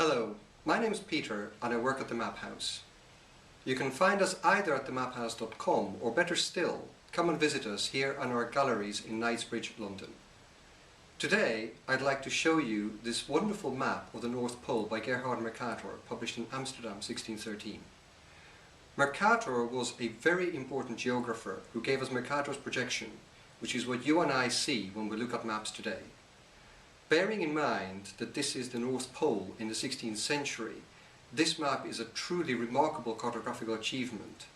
Hello, my name is Peter and I work at the Map House. You can find us either at themaphouse.com or better still, come and visit us here in our galleries in Knightsbridge, London. Today I'd like to show you this wonderful map of the North Pole by Gerhard Mercator, published in Amsterdam 1613. Mercator was a very important geographer who gave us Mercator's projection, which is what you and I see when we look at maps today. Bearing in mind that this is the North Pole in the 16th century, this map is a truly remarkable cartographical achievement.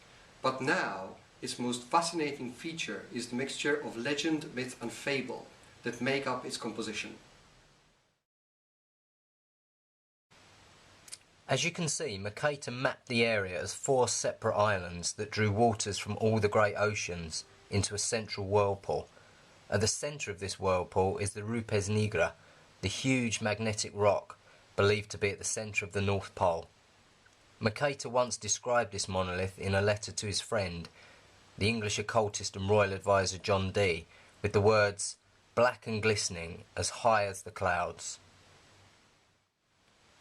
But now, its most fascinating feature is the mixture of legend, myth and fable that make up its composition. As you can see, Mercator mapped the area as 4 separate islands that drew waters from all the great oceans into a central whirlpool. At the centre of this whirlpool is the Rupes Nigra, the huge magnetic rock believed to be at the centre of the North Pole. Mercator once described this monolith in a letter to his friend, the English occultist and royal advisor John Dee, with the words, "black and glistening, as high as the clouds."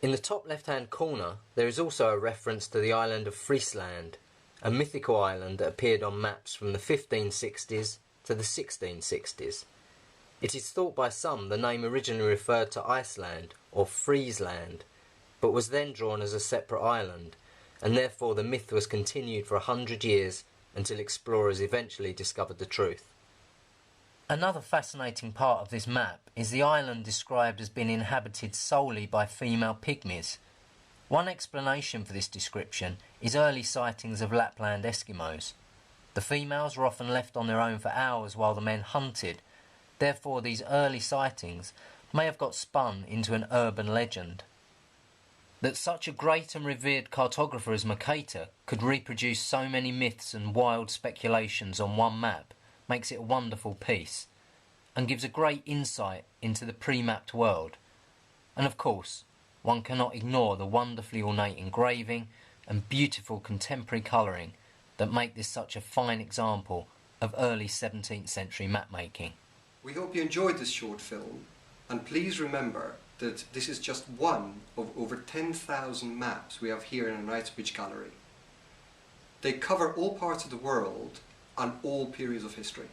In the top left-hand corner, there is also a reference to the island of Friesland, a mythical island that appeared on maps from the 1560s to the 1660s. It is thought by some the name originally referred to Iceland, or Friesland, but was then drawn as a separate island, and therefore the myth was continued for 100 years until explorers eventually discovered the truth. Another fascinating part of this map is the island described as being inhabited solely by female pygmies. One explanation for this description is early sightings of Lapland Eskimos. The females were often left on their own for hours while the men hunted, therefore these early sightings may have got spun into an urban legend. That such a great and revered cartographer as Mercator could reproduce so many myths and wild speculations on one map makes it a wonderful piece, and gives a great insight into the pre-mapped world. And of course, one cannot ignore the wonderfully ornate engraving and beautiful contemporary colouring that make this such a fine example of early 17th century map making. We hope you enjoyed this short film, and please remember that this is just one of over 10,000 maps we have here in our Knightsbridge gallery. They cover all parts of the world and all periods of history.